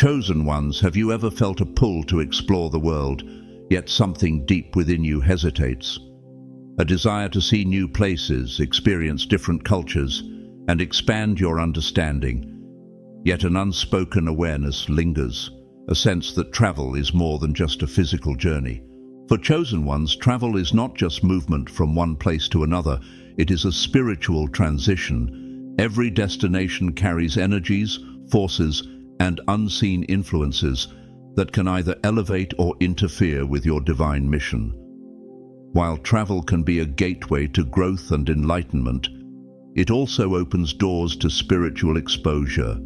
Chosen ones, have you ever felt a pull to explore the world, yet something deep within you hesitates? A desire to see new places, experience different cultures, and expand your understanding. Yet an unspoken awareness lingers, a sense that travel is more than just a physical journey. For chosen ones, travel is not just movement from one place to another, it is a spiritual transition. Every destination carries energies, forces, and unseen influences that can either elevate or interfere with your divine mission. While travel can be a gateway to growth and enlightenment, it also opens doors to spiritual exposure,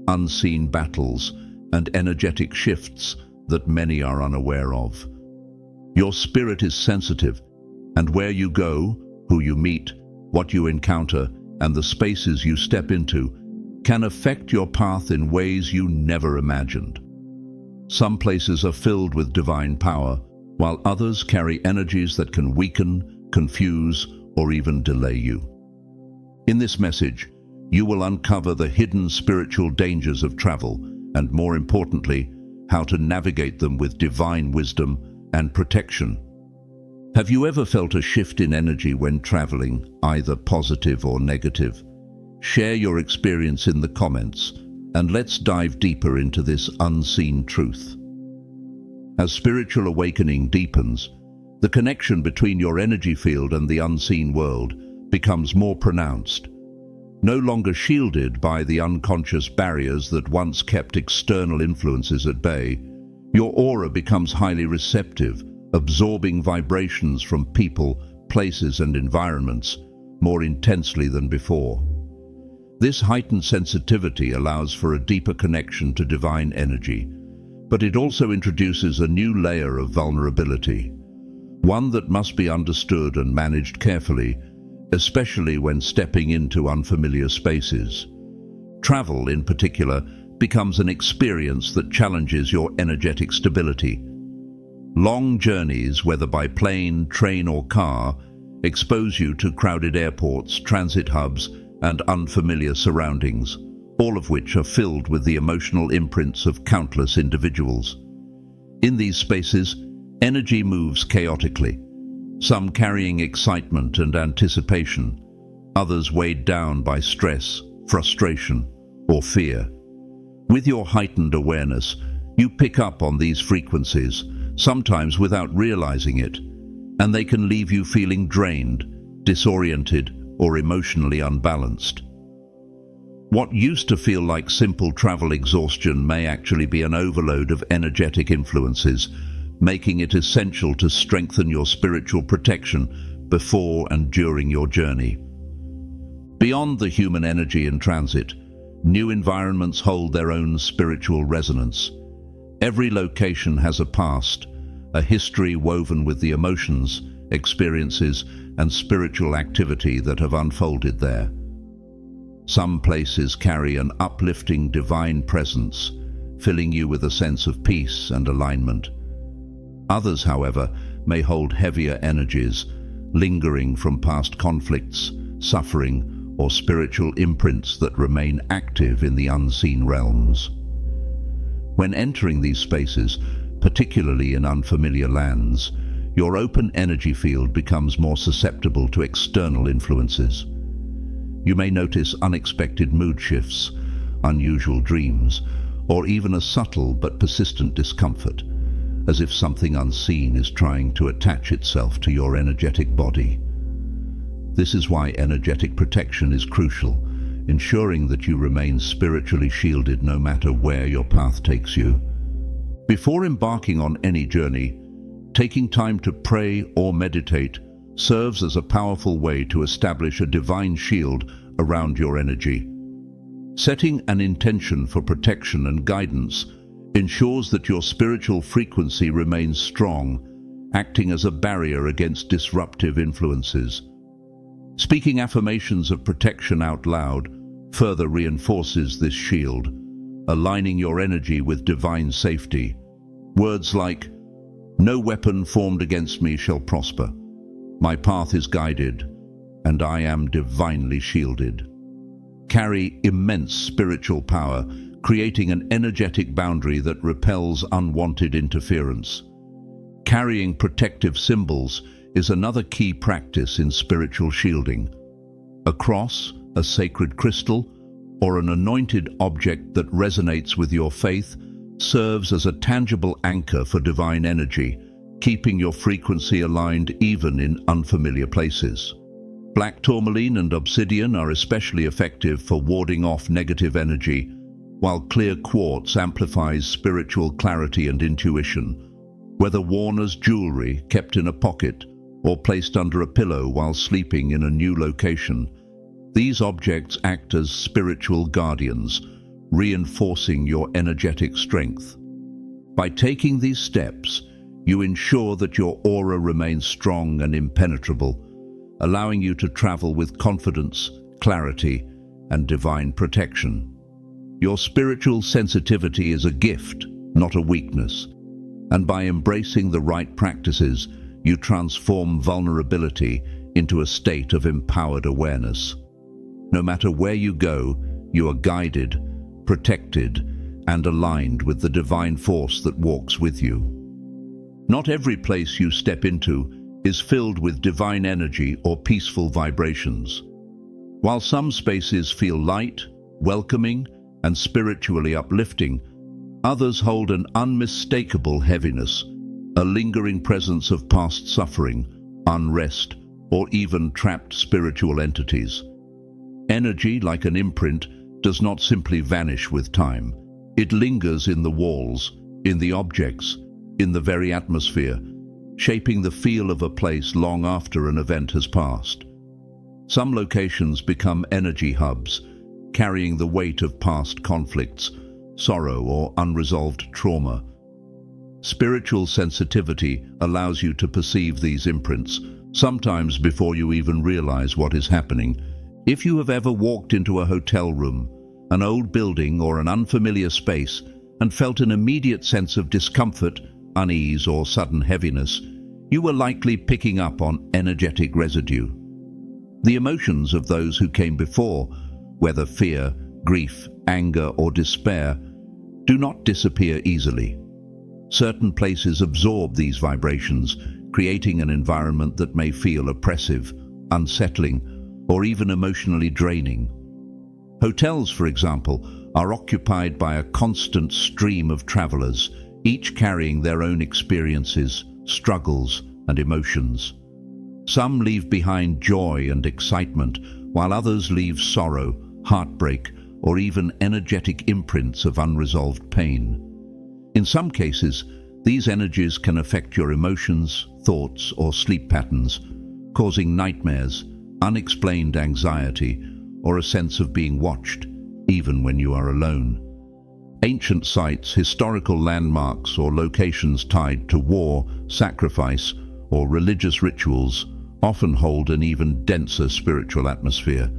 unseen battles, and energetic shifts that many are unaware of. Your spirit is sensitive, and where you go, who you meet, what you encounter, and the spaces you step into can affect your path in ways you never imagined. Some places are filled with divine power, while others carry energies that can weaken, confuse, or even delay you. In this message, you will uncover the hidden spiritual dangers of travel, and more importantly, how to navigate them with divine wisdom and protection. Have you ever felt a shift in energy when traveling, either positive or negative? Share your experience in the comments, and let's dive deeper into this unseen truth. As spiritual awakening deepens, the connection between your energy field and the unseen world becomes more pronounced. No longer shielded by the unconscious barriers that once kept external influences at bay, your aura becomes highly receptive, absorbing vibrations from people, places, and environments more intensely than before. This heightened sensitivity allows for a deeper connection to divine energy, but it also introduces a new layer of vulnerability, one that must be understood and managed carefully, especially when stepping into unfamiliar spaces. Travel, in particular, becomes an experience that challenges your energetic stability. Long journeys, whether by plane, train, or car, expose you to crowded airports, transit hubs, and unfamiliar surroundings, all of which are filled with the emotional imprints of countless individuals. In these spaces, energy moves chaotically, some carrying excitement and anticipation, others weighed down by stress, frustration, or fear. With your heightened awareness, you pick up on these frequencies, sometimes without realizing it, and they can leave you feeling drained, disoriented, or emotionally unbalanced. What used to feel like simple travel exhaustion may actually be an overload of energetic influences, making it essential to strengthen your spiritual protection before and during your journey. Beyond the human energy in transit, new environments hold their own spiritual resonance. Every location has a past, a history woven with the emotions, experiences, and spiritual activity that have unfolded there. Some places carry an uplifting divine presence, filling you with a sense of peace and alignment. Others, however, may hold heavier energies, lingering from past conflicts, suffering, or spiritual imprints that remain active in the unseen realms. When entering these spaces, particularly in unfamiliar lands, your open energy field becomes more susceptible to external influences. You may notice unexpected mood shifts, unusual dreams, or even a subtle but persistent discomfort, as if something unseen is trying to attach itself to your energetic body. This is why energetic protection is crucial, ensuring that you remain spiritually shielded no matter where your path takes you. Before embarking on any journey, taking time to pray or meditate serves as a powerful way to establish a divine shield around your energy. Setting an intention for protection and guidance ensures that your spiritual frequency remains strong, acting as a barrier against disruptive influences. Speaking affirmations of protection out loud further reinforces this shield, aligning your energy with divine safety. Words like, "No weapon formed against me shall prosper. My path is guided, and I am divinely shielded," carry immense spiritual power, creating an energetic boundary that repels unwanted interference. Carrying protective symbols is another key practice in spiritual shielding. A cross, a sacred crystal, or an anointed object that resonates with your faith serves as a tangible anchor for divine energy, keeping your frequency aligned even in unfamiliar places. Black tourmaline and obsidian are especially effective for warding off negative energy, while clear quartz amplifies spiritual clarity and intuition. Whether worn as jewelry, kept in a pocket, or placed under a pillow while sleeping in a new location, these objects act as spiritual guardians, reinforcing your energetic strength. By taking these steps, you ensure that your aura remains strong and impenetrable, allowing you to travel with confidence, clarity, and divine protection. Your spiritual sensitivity is a gift, not a weakness, and by embracing the right practices, you transform vulnerability into a state of empowered awareness. No matter where you go, you are guided, protected, and aligned with the divine force that walks with you. Not every place you step into is filled with divine energy or peaceful vibrations. While some spaces feel light, welcoming, and spiritually uplifting, others hold an unmistakable heaviness, a lingering presence of past suffering, unrest, or even trapped spiritual entities. Energy, like an imprint, does not simply vanish with time. It lingers in the walls, in the objects, in the very atmosphere, shaping the feel of a place long after an event has passed. Some locations become energy hubs, carrying the weight of past conflicts, sorrow, or unresolved trauma. Spiritual sensitivity allows you to perceive these imprints, sometimes before you even realize what is happening. If you have ever walked into a hotel room, an old building, or an unfamiliar space and felt an immediate sense of discomfort, unease, or sudden heaviness, you were likely picking up on energetic residue. The emotions of those who came before, whether fear, grief, anger, or despair, do not disappear easily. Certain places absorb these vibrations, creating an environment that may feel oppressive, unsettling, or even emotionally draining. Hotels, for example, are occupied by a constant stream of travelers, each carrying their own experiences, struggles, and emotions. Some leave behind joy and excitement, while others leave sorrow, heartbreak, or even energetic imprints of unresolved pain. In some cases, these energies can affect your emotions, thoughts, or sleep patterns, causing nightmares, unexplained anxiety, or a sense of being watched, even when you are alone. Ancient sites, historical landmarks, or locations tied to war, sacrifice, or religious rituals often hold an even denser spiritual atmosphere.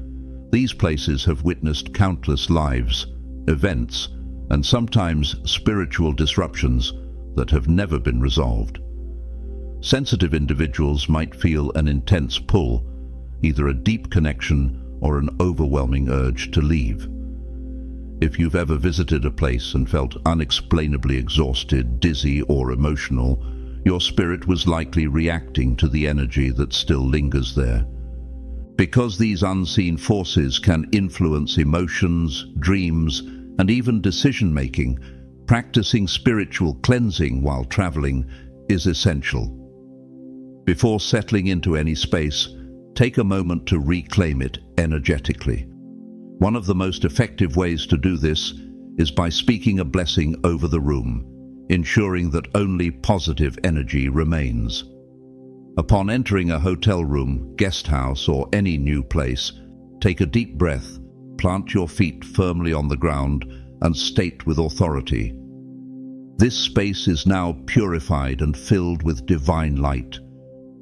These places have witnessed countless lives, events, and sometimes spiritual disruptions that have never been resolved. Sensitive individuals might feel an intense pull, either a deep connection or an overwhelming urge to leave. If you've ever visited a place and felt unexplainably exhausted, dizzy, or emotional, your spirit was likely reacting to the energy that still lingers there. Because these unseen forces can influence emotions, dreams, and even decision-making, practicing spiritual cleansing while traveling is essential. Before settling into any space, take a moment to reclaim it energetically. One of the most effective ways to do this is by speaking a blessing over the room, ensuring that only positive energy remains. Upon entering a hotel room, guest house, or any new place, take a deep breath, plant your feet firmly on the ground, and state with authority, "This space is now purified and filled with divine light.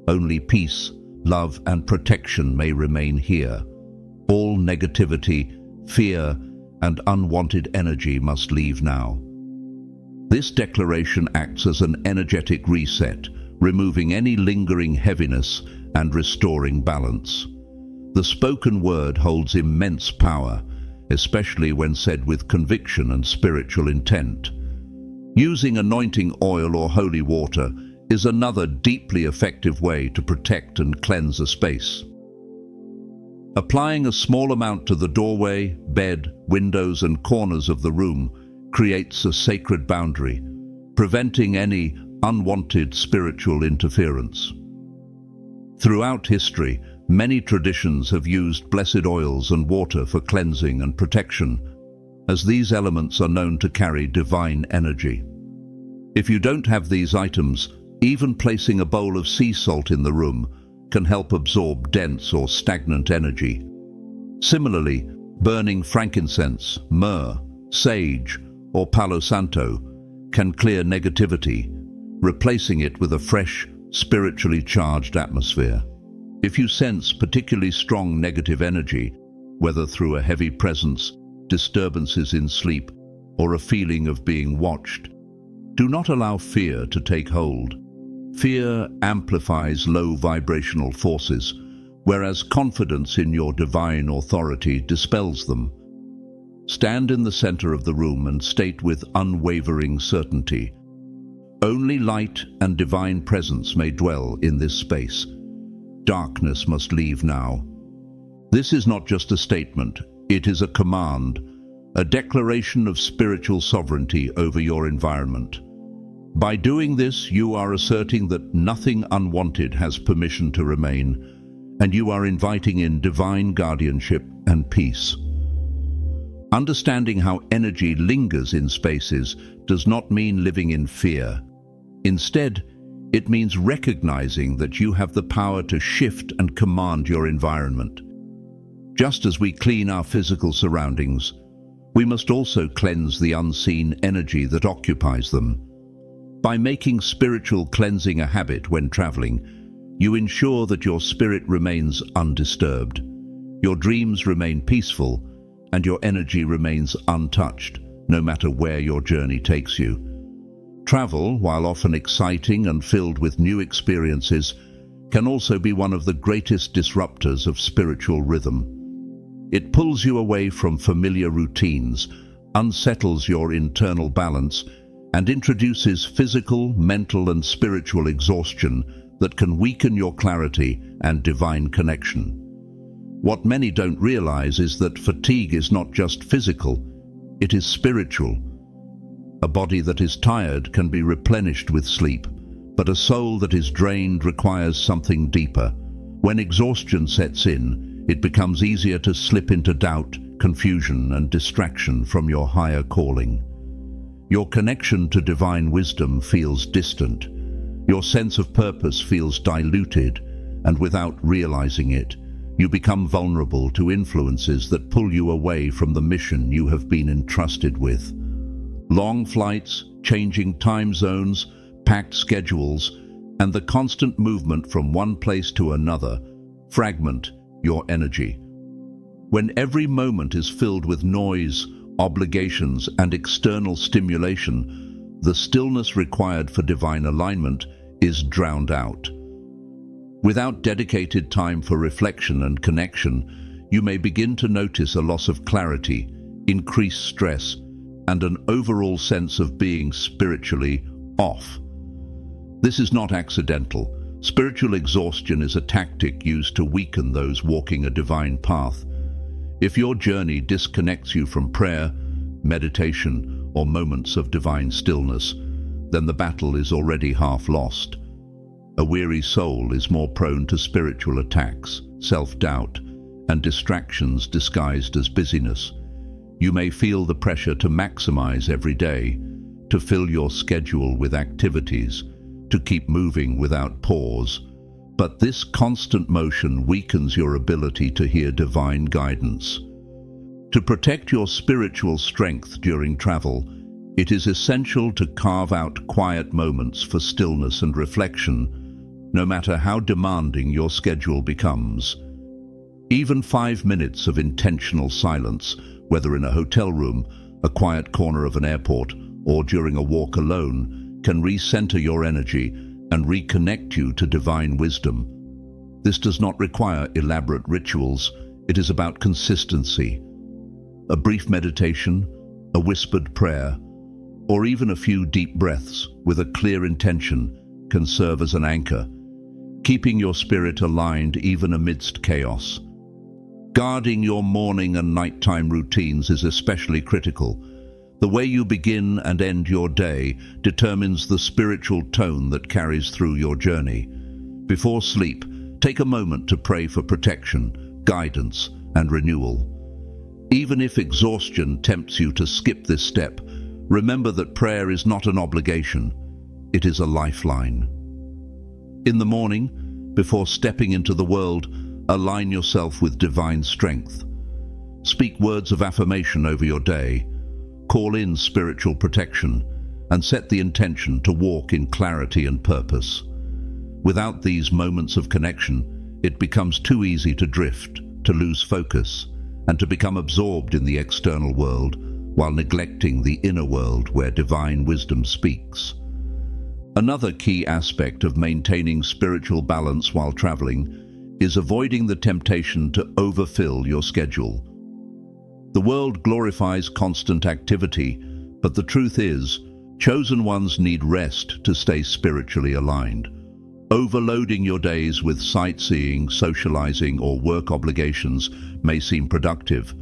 Only peace, love, and protection may remain here. All negativity, fear, and unwanted energy must leave now." This declaration acts as an energetic reset, removing any lingering heaviness and restoring balance. The spoken word holds immense power, especially when said with conviction and spiritual intent. Using anointing oil or holy water is another deeply effective way to protect and cleanse a space. Applying a small amount to the doorway, bed, windows and corners of the room creates a sacred boundary, preventing any unwanted spiritual interference. Throughout history, many traditions have used blessed oils and water for cleansing and protection, as these elements are known to carry divine energy. If you don't have these items, even placing a bowl of sea salt in the room can help absorb dense or stagnant energy. Similarly, burning frankincense, myrrh, sage, or Palo Santo can clear negativity, replacing it with a fresh, spiritually charged atmosphere. If you sense particularly strong negative energy, whether through a heavy presence, disturbances in sleep, or a feeling of being watched, do not allow fear to take hold. Fear amplifies low vibrational forces, whereas confidence in your divine authority dispels them. Stand in the center of the room and state with unwavering certainty, "Only light and divine presence may dwell in this space. Darkness must leave now." This is not just a statement, it is a command, a declaration of spiritual sovereignty over your environment. By doing this, you are asserting that nothing unwanted has permission to remain, and you are inviting in divine guardianship and peace. Understanding how energy lingers in spaces does not mean living in fear. Instead, it means recognizing that you have the power to shift and command your environment. Just as we clean our physical surroundings, we must also cleanse the unseen energy that occupies them. By making spiritual cleansing a habit when traveling, you ensure that your spirit remains undisturbed, your dreams remain peaceful, and your energy remains untouched, no matter where your journey takes you. Travel, while often exciting and filled with new experiences, can also be one of the greatest disruptors of spiritual rhythm. It pulls you away from familiar routines, unsettles your internal balance, and introduces physical, mental, and spiritual exhaustion that can weaken your clarity and divine connection. What many don't realize is that fatigue is not just physical, it is spiritual. A body that is tired can be replenished with sleep, but a soul that is drained requires something deeper. When exhaustion sets in, it becomes easier to slip into doubt, confusion, and distraction from your higher calling. Your connection to divine wisdom feels distant. Your sense of purpose feels diluted, and without realizing it, you become vulnerable to influences that pull you away from the mission you have been entrusted with. Long flights, changing time zones, packed schedules, and the constant movement from one place to another fragment your energy. When every moment is filled with noise, obligations, and external stimulation, the stillness required for divine alignment is drowned out. Without dedicated time for reflection and connection, you may begin to notice a loss of clarity, increased stress, and an overall sense of being spiritually off. This is not accidental. Spiritual exhaustion is a tactic used to weaken those walking a divine path. If your journey disconnects you from prayer, meditation, or moments of divine stillness, then the battle is already half lost. A weary soul is more prone to spiritual attacks, self-doubt, and distractions disguised as busyness. You may feel the pressure to maximize every day, to fill your schedule with activities, to keep moving without pause. But this constant motion weakens your ability to hear divine guidance. To protect your spiritual strength during travel, it is essential to carve out quiet moments for stillness and reflection, no matter how demanding your schedule becomes. Even 5 minutes of intentional silence, whether in a hotel room, a quiet corner of an airport, or during a walk alone, can recenter your energy and reconnect you to divine wisdom. This does not require elaborate rituals. It is about consistency. A brief meditation, a whispered prayer, or even a few deep breaths with a clear intention can serve as an anchor, keeping your spirit aligned even amidst chaos. Guarding your morning and nighttime routines is especially critical. The way you begin and end your day determines the spiritual tone that carries through your journey. Before sleep, take a moment to pray for protection, guidance, and renewal. Even if exhaustion tempts you to skip this step, remember that prayer is not an obligation, it is a lifeline. In the morning, before stepping into the world, align yourself with divine strength. Speak words of affirmation over your day, call in spiritual protection, and set the intention to walk in clarity and purpose. Without these moments of connection, it becomes too easy to drift, to lose focus, and to become absorbed in the external world while neglecting the inner world where divine wisdom speaks. Another key aspect of maintaining spiritual balance while traveling is avoiding the temptation to overfill your schedule. The world glorifies constant activity, but the truth is, chosen ones need rest to stay spiritually aligned. Overloading your days with sightseeing, socializing, or work obligations may seem productive,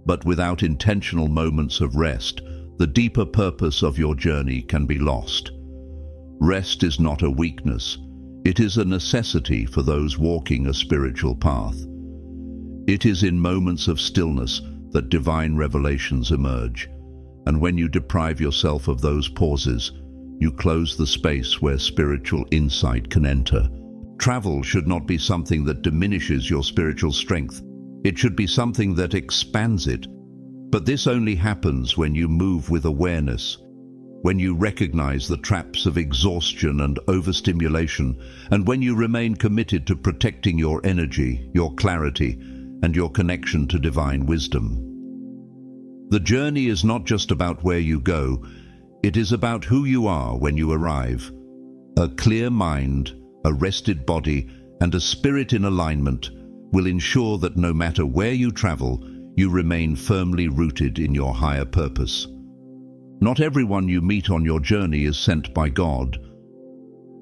but without intentional moments of rest, the deeper purpose of your journey can be lost. Rest is not a weakness, it is a necessity for those walking a spiritual path. It is in moments of stillness that divine revelations emerge, and when you deprive yourself of those pauses, you close the space where spiritual insight can enter. Travel should not be something that diminishes your spiritual strength. It should be something that expands it. But this only happens when you move with awareness, when you recognize the traps of exhaustion and overstimulation, and when you remain committed to protecting your energy, your clarity, and your connection to divine wisdom. The journey is not just about where you go, it is about who you are when you arrive. A clear mind, a rested body, and a spirit in alignment will ensure that no matter where you travel, you remain firmly rooted in your higher purpose. Not everyone you meet on your journey is sent by God.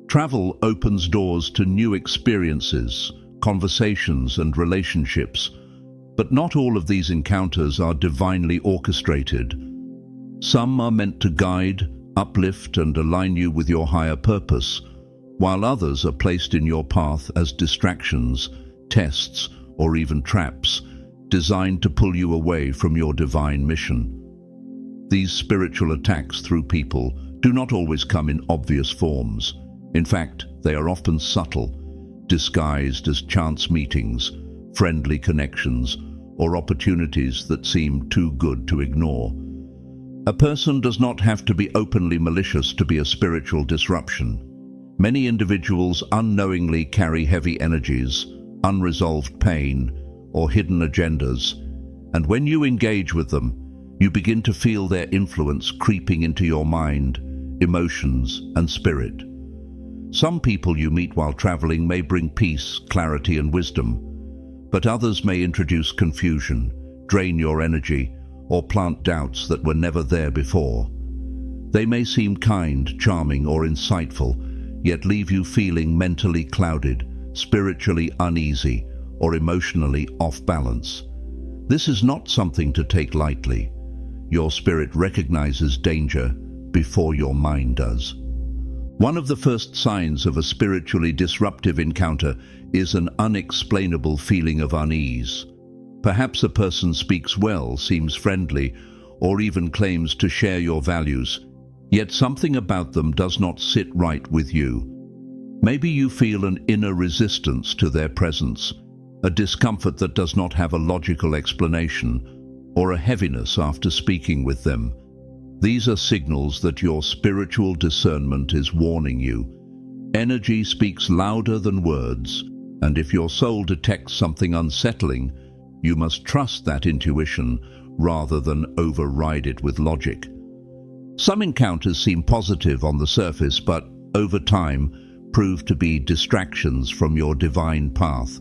Travel opens doors to new experiences, conversations, and relationships, but not all of these encounters are divinely orchestrated. Some are meant to guide, uplift, and align you with your higher purpose, while others are placed in your path as distractions, tests, or even traps, designed to pull you away from your divine mission. These spiritual attacks through people do not always come in obvious forms. In fact, they are often subtle, disguised as chance meetings, friendly connections, or opportunities that seem too good to ignore. A person does not have to be openly malicious to be a spiritual disruption. Many individuals unknowingly carry heavy energies, unresolved pain, or hidden agendas, and when you engage with them, you begin to feel their influence creeping into your mind, emotions, and spirit. Some people you meet while traveling may bring peace, clarity, and wisdom, but others may introduce confusion, drain your energy, or plant doubts that were never there before. They may seem kind, charming, or insightful, yet leave you feeling mentally clouded, spiritually uneasy, or emotionally off balance. This is not something to take lightly. Your spirit recognizes danger before your mind does. One of the first signs of a spiritually disruptive encounter is an unexplainable feeling of unease. Perhaps a person speaks well, seems friendly, or even claims to share your values, yet something about them does not sit right with you. Maybe you feel an inner resistance to their presence, a discomfort that does not have a logical explanation, or a heaviness after speaking with them. These are signals that your spiritual discernment is warning you. Energy speaks louder than words, and if your soul detects something unsettling, you must trust that intuition rather than override it with logic. Some encounters seem positive on the surface, but over time prove to be distractions from your divine path.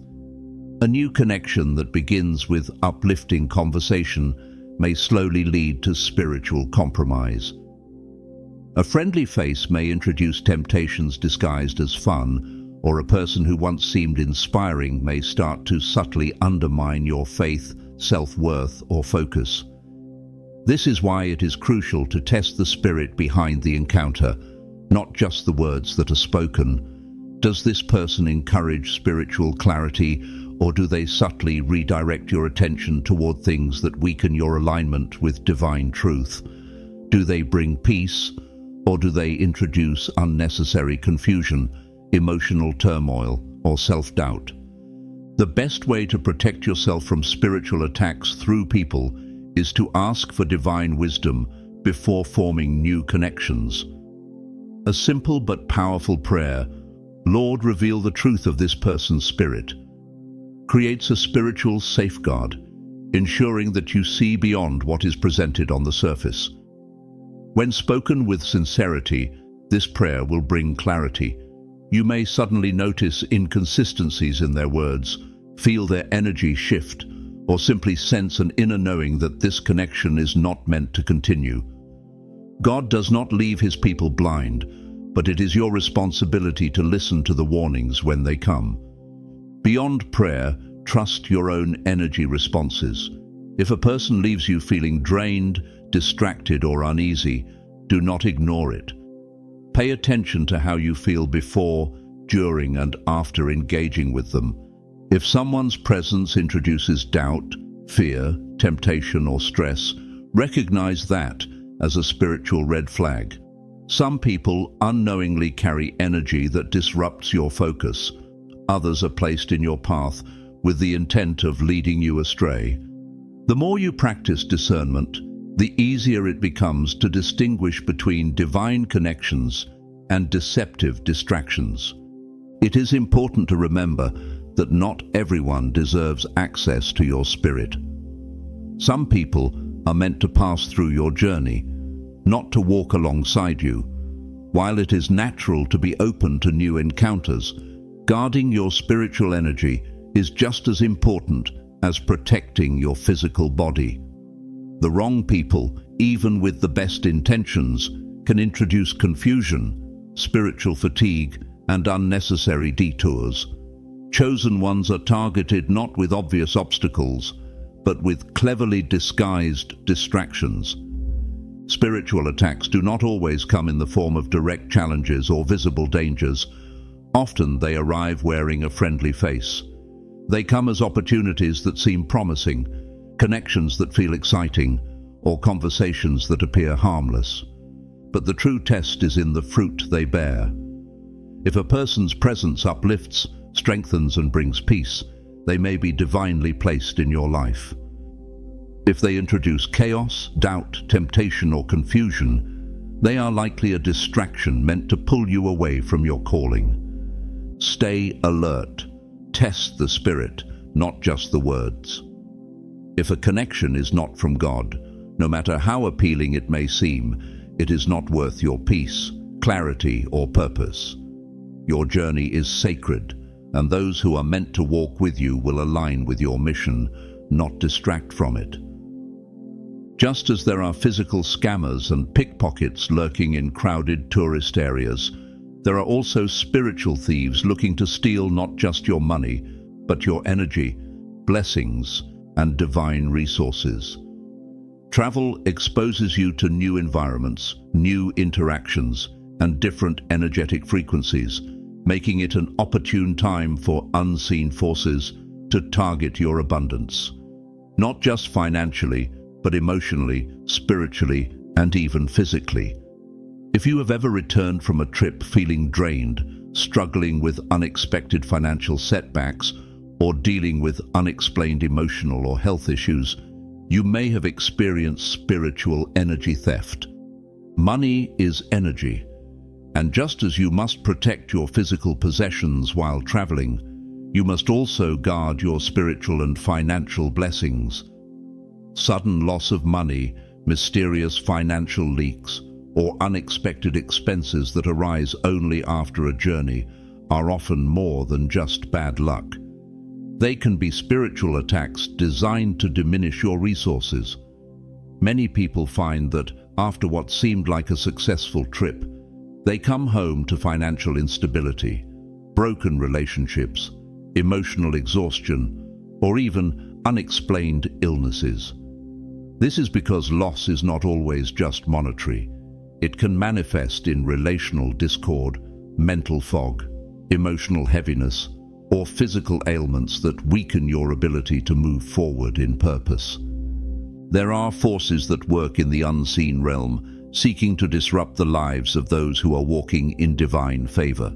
A new connection that begins with uplifting conversation may slowly lead to spiritual compromise. A friendly face may introduce temptations disguised as fun, or a person who once seemed inspiring may start to subtly undermine your faith, self-worth, or focus. This is why it is crucial to test the spirit behind the encounter, not just the words that are spoken. Does this person encourage spiritual clarity, or do they subtly redirect your attention toward things that weaken your alignment with divine truth? Do they bring peace, or do they introduce unnecessary confusion, emotional turmoil, or self-doubt? The best way to protect yourself from spiritual attacks through people is to ask for divine wisdom before forming new connections. A simple but powerful prayer, "Lord, reveal the truth of this person's spirit," creates a spiritual safeguard, ensuring that you see beyond what is presented on the surface. When spoken with sincerity, this prayer will bring clarity. You may suddenly notice inconsistencies in their words, feel their energy shift, or simply sense an inner knowing that this connection is not meant to continue. God does not leave his people blind, but it is your responsibility to listen to the warnings when they come. Beyond prayer, trust your own energy responses. If a person leaves you feeling drained, distracted, or uneasy, do not ignore it. Pay attention to how you feel before, during, and after engaging with them. If someone's presence introduces doubt, fear, temptation, or stress, recognize that as a spiritual red flag. Some people unknowingly carry energy that disrupts your focus. Others are placed in your path with the intent of leading you astray. The more you practice discernment, the easier it becomes to distinguish between divine connections and deceptive distractions. It is important to remember that not everyone deserves access to your spirit. Some people are meant to pass through your journey, not to walk alongside you. While it is natural to be open to new encounters, guarding your spiritual energy is just as important as protecting your physical body. The wrong people, even with the best intentions, can introduce confusion, spiritual fatigue, and unnecessary detours. Chosen ones are targeted not with obvious obstacles, but with cleverly disguised distractions. Spiritual attacks do not always come in the form of direct challenges or visible dangers. Often they arrive wearing a friendly face. They come as opportunities that seem promising, connections that feel exciting, or conversations that appear harmless. But the true test is in the fruit they bear. If a person's presence uplifts, strengthens, and brings peace, they may be divinely placed in your life. If they introduce chaos, doubt, temptation, or confusion, they are likely a distraction meant to pull you away from your calling. Stay alert. Test the spirit, not just the words. If a connection is not from God, no matter how appealing it may seem, it is not worth your peace, clarity, or purpose. Your journey is sacred, and those who are meant to walk with you will align with your mission, not distract from it. Just as there are physical scammers and pickpockets lurking in crowded tourist areas, there are also spiritual thieves looking to steal not just your money, but your energy, blessings, and divine resources. Travel exposes you to new environments, new interactions, and different energetic frequencies, making it an opportune time for unseen forces to target your abundance. Not just financially, but emotionally, spiritually, and even physically. If you have ever returned from a trip feeling drained, struggling with unexpected financial setbacks, or dealing with unexplained emotional or health issues, you may have experienced spiritual energy theft. Money is energy, and just as you must protect your physical possessions while traveling, you must also guard your spiritual and financial blessings. Sudden loss of money, mysterious financial leaks, or unexpected expenses that arise only after a journey are often more than just bad luck. They can be spiritual attacks designed to diminish your resources. Many people find that after what seemed like a successful trip, they come home to financial instability, broken relationships, emotional exhaustion, or even unexplained illnesses. This is because loss is not always just monetary. It can manifest in relational discord, mental fog, emotional heaviness, or physical ailments that weaken your ability to move forward in purpose. There are forces that work in the unseen realm, seeking to disrupt the lives of those who are walking in divine favor.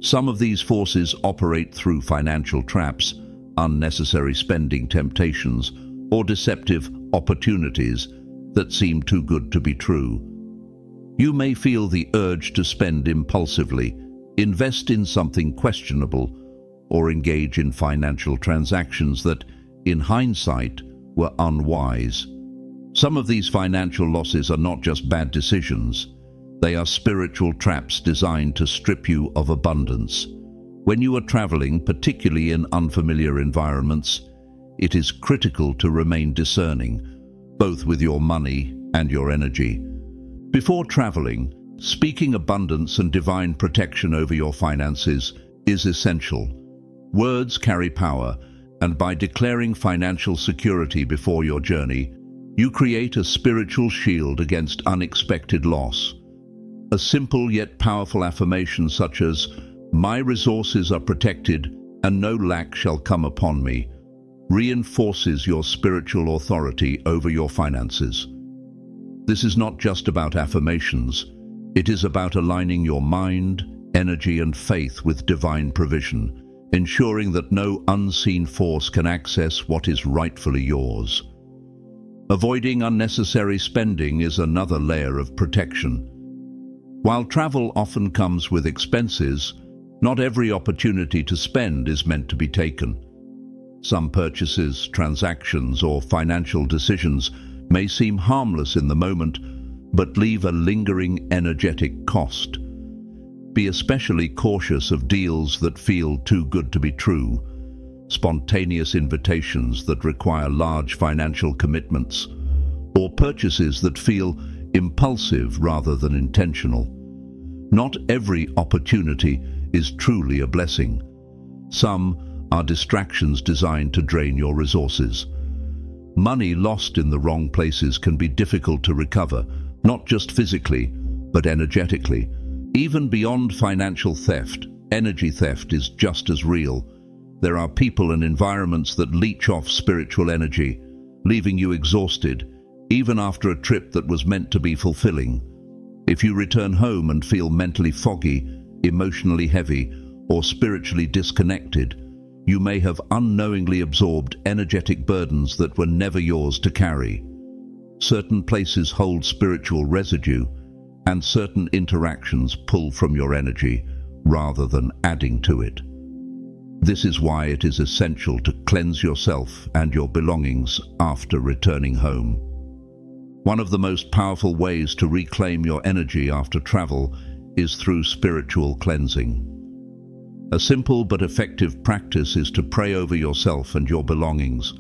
Some of these forces operate through financial traps, unnecessary spending temptations, or deceptive opportunities that seem too good to be true. You may feel the urge to spend impulsively, invest in something questionable, or engage in financial transactions that, in hindsight, were unwise. Some of these financial losses are not just bad decisions. They are spiritual traps designed to strip you of abundance. When you are traveling, particularly in unfamiliar environments, it is critical to remain discerning, both with your money and your energy. Before traveling, speaking abundance and divine protection over your finances is essential. Words carry power, and by declaring financial security before your journey, you create a spiritual shield against unexpected loss. A simple yet powerful affirmation such as, "My resources are protected and no lack shall come upon me," reinforces your spiritual authority over your finances. This is not just about affirmations. It is about aligning your mind, energy, and faith with divine provision, ensuring that no unseen force can access what is rightfully yours. Avoiding unnecessary spending is another layer of protection. While travel often comes with expenses, not every opportunity to spend is meant to be taken. Some purchases, transactions, or financial decisions may seem harmless in the moment, but leave a lingering energetic cost. Be especially cautious of deals that feel too good to be true, spontaneous invitations that require large financial commitments, or purchases that feel impulsive rather than intentional. Not every opportunity is truly a blessing. Some are distractions designed to drain your resources. Money lost in the wrong places can be difficult to recover, not just physically, but energetically. Even beyond financial theft, energy theft is just as real. There are people and environments that leech off spiritual energy, leaving you exhausted, even after a trip that was meant to be fulfilling. If you return home and feel mentally foggy, emotionally heavy, or spiritually disconnected, you may have unknowingly absorbed energetic burdens that were never yours to carry. Certain places hold spiritual residue, and certain interactions pull from your energy rather than adding to it. This is why it is essential to cleanse yourself and your belongings after returning home. One of the most powerful ways to reclaim your energy after travel is through spiritual cleansing. A simple but effective practice is to pray over yourself and your belongings,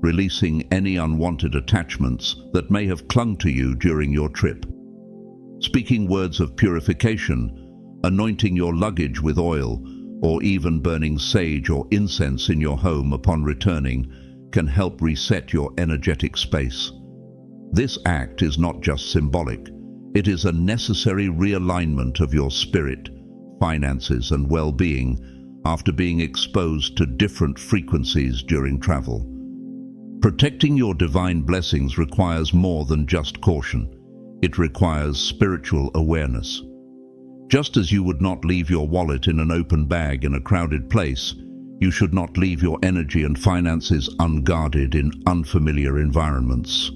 releasing any unwanted attachments that may have clung to you during your trip. Speaking words of purification, anointing your luggage with oil, or even burning sage or incense in your home upon returning can help reset your energetic space. This act is not just symbolic. It is a necessary realignment of your spirit, finances, and well-being after being exposed to different frequencies during travel. Protecting your divine blessings requires more than just caution. It requires spiritual awareness. Just as you would not leave your wallet in an open bag in a crowded place, you should not leave your energy and finances unguarded in unfamiliar environments.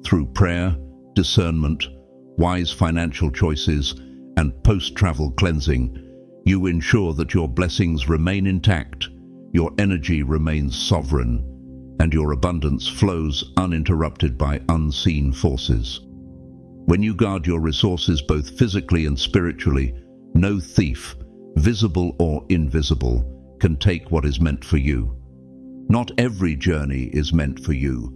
Through prayer, discernment, wise financial choices, and post-travel cleansing, you ensure that your blessings remain intact, your energy remains sovereign, and your abundance flows uninterrupted by unseen forces. When you guard your resources both physically and spiritually, no thief, visible or invisible, can take what is meant for you. Not every journey is meant for you.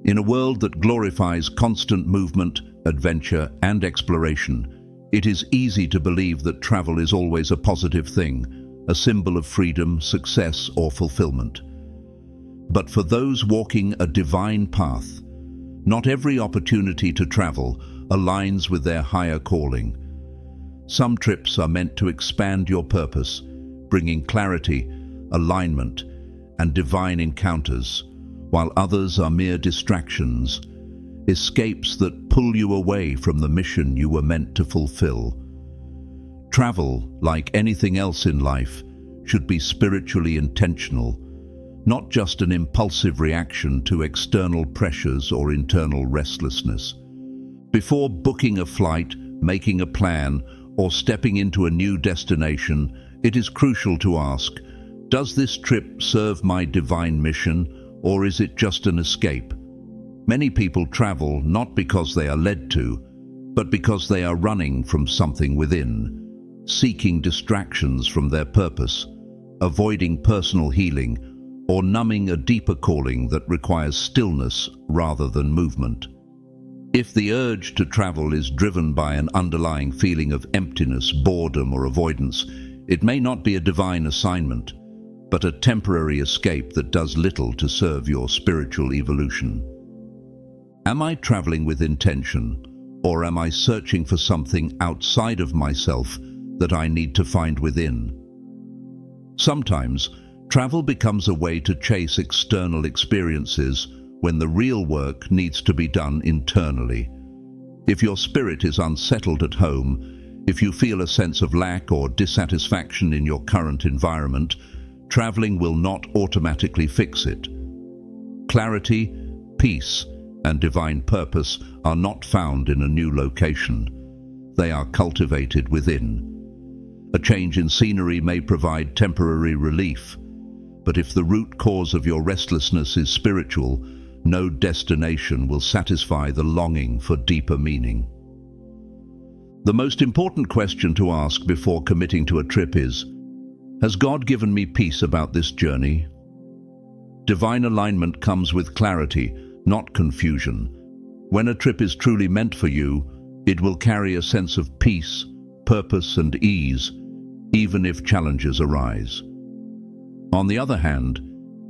In a world that glorifies constant movement, adventure, and exploration, it is easy to believe that travel is always a positive thing, a symbol of freedom, success, or fulfillment. But for those walking a divine path, not every opportunity to travel aligns with their higher calling. Some trips are meant to expand your purpose, bringing clarity, alignment, and divine encounters, while others are mere distractions, escapes that pull you away from the mission you were meant to fulfill. Travel, like anything else in life, should be spiritually intentional, not just an impulsive reaction to external pressures or internal restlessness. Before booking a flight, making a plan, or stepping into a new destination, it is crucial to ask, does this trip serve my divine mission, or is it just an escape? Many people travel not because they are led to, but because they are running from something within, seeking distractions from their purpose, avoiding personal healing, or numbing a deeper calling that requires stillness rather than movement. If the urge to travel is driven by an underlying feeling of emptiness, boredom, or avoidance, it may not be a divine assignment, but a temporary escape that does little to serve your spiritual evolution. Am I traveling with intention, or am I searching for something outside of myself that I need to find within? Sometimes, travel becomes a way to chase external experiences when the real work needs to be done internally. If your spirit is unsettled at home, if you feel a sense of lack or dissatisfaction in your current environment, traveling will not automatically fix it. Clarity, peace, and divine purpose are not found in a new location. They are cultivated within. A change in scenery may provide temporary relief, but if the root cause of your restlessness is spiritual, no destination will satisfy the longing for deeper meaning. The most important question to ask before committing to a trip is, has God given me peace about this journey? Divine alignment comes with clarity, not confusion. When a trip is truly meant for you, it will carry a sense of peace, purpose, and ease, even if challenges arise. On the other hand,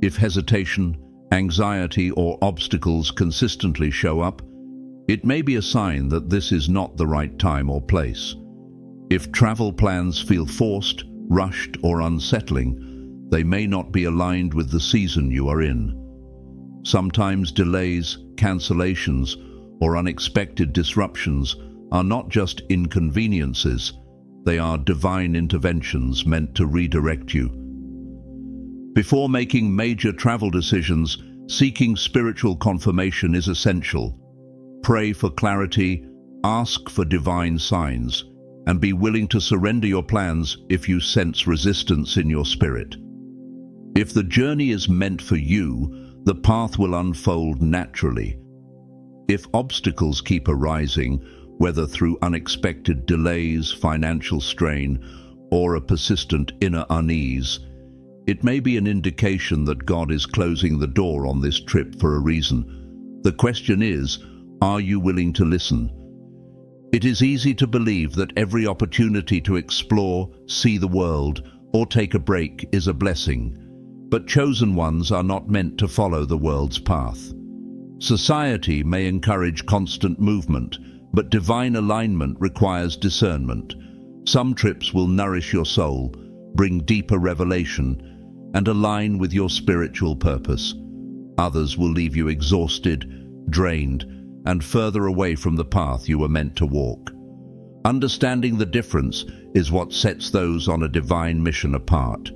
if hesitation, anxiety, or obstacles consistently show up, it may be a sign that this is not the right time or place. If travel plans feel forced, rushed, or unsettling, they may not be aligned with the season you are in. Sometimes delays, cancellations, or unexpected disruptions are not just inconveniences, they are divine interventions meant to redirect you. Before making major travel decisions, seeking spiritual confirmation is essential. Pray for clarity, ask for divine signs, and be willing to surrender your plans if you sense resistance in your spirit. If the journey is meant for you, the path will unfold naturally. If obstacles keep arising, whether through unexpected delays, financial strain, or a persistent inner unease, it may be an indication that God is closing the door on this trip for a reason. The question is, are you willing to listen? It is easy to believe that every opportunity to explore, see the world, or take a break is a blessing, but chosen ones are not meant to follow the world's path. Society may encourage constant movement, but divine alignment requires discernment. Some trips will nourish your soul, bring deeper revelation, and align with your spiritual purpose. Others will leave you exhausted, drained, and further away from the path you were meant to walk. Understanding the difference is what sets those on a divine mission apart.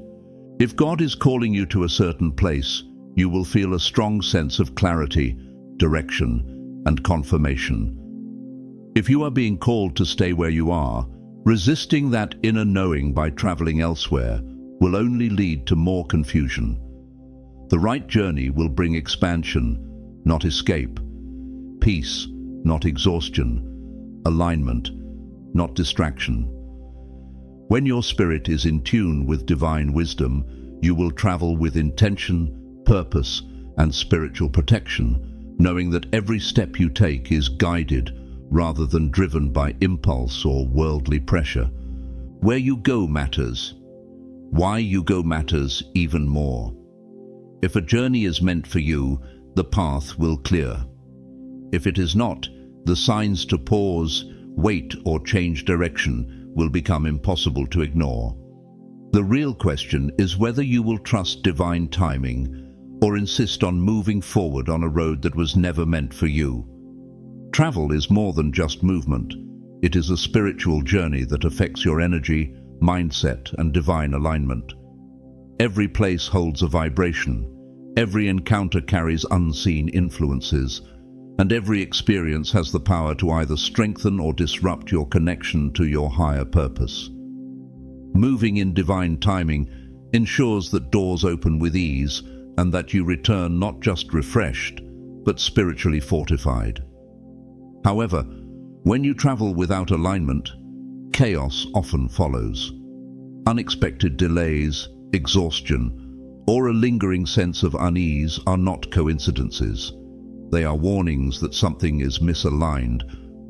If God is calling you to a certain place, you will feel a strong sense of clarity, direction, and confirmation. If you are being called to stay where you are, resisting that inner knowing by traveling elsewhere will only lead to more confusion. The right journey will bring expansion, not escape, peace, not exhaustion, alignment, not distraction. When your spirit is in tune with divine wisdom, you will travel with intention, purpose, and spiritual protection, knowing that every step you take is guided rather than driven by impulse or worldly pressure. Where you go matters. Why you go matters even more. If a journey is meant for you, the path will clear. If it is not, the signs to pause, wait, or change direction will become impossible to ignore. The real question is whether you will trust divine timing or insist on moving forward on a road that was never meant for you. Travel is more than just movement. It is a spiritual journey that affects your energy, mindset, and divine alignment. Every place holds a vibration. Every encounter carries unseen influences, and every experience has the power to either strengthen or disrupt your connection to your higher purpose. Moving in divine timing ensures that doors open with ease and that you return not just refreshed, but spiritually fortified. However, when you travel without alignment, chaos often follows. Unexpected delays, exhaustion, or a lingering sense of unease are not coincidences. They are warnings that something is misaligned,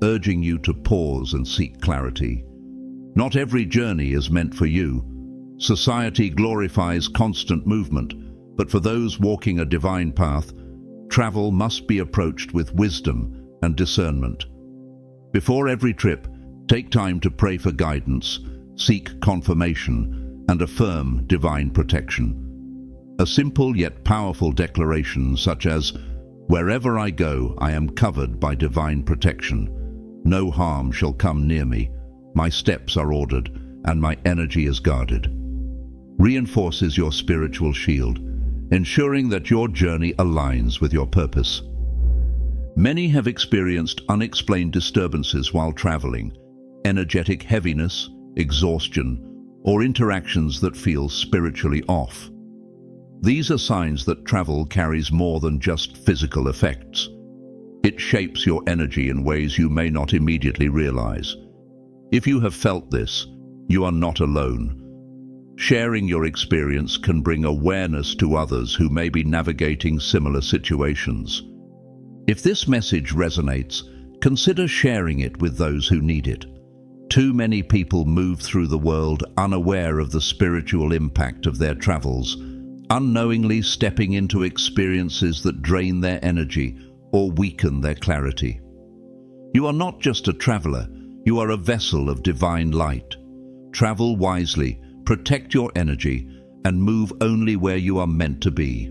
urging you to pause and seek clarity. Not every journey is meant for you. Society glorifies constant movement, but for those walking a divine path, travel must be approached with wisdom and discernment. Before every trip, take time to pray for guidance, seek confirmation, and affirm divine protection. A simple yet powerful declaration such as, "Wherever I go, I am covered by divine protection. No harm shall come near me. My steps are ordered, and my energy is guarded," reinforces your spiritual shield, ensuring that your journey aligns with your purpose. Many have experienced unexplained disturbances while traveling, energetic heaviness, exhaustion, or interactions that feel spiritually off. These are signs that travel carries more than just physical effects. It shapes your energy in ways you may not immediately realize. If you have felt this, you are not alone. Sharing your experience can bring awareness to others who may be navigating similar situations. If this message resonates, consider sharing it with those who need it. Too many people move through the world unaware of the spiritual impact of their travels, unknowingly stepping into experiences that drain their energy or weaken their clarity. You are not just a traveler, you are a vessel of divine light. Travel wisely, protect your energy, and move only where you are meant to be.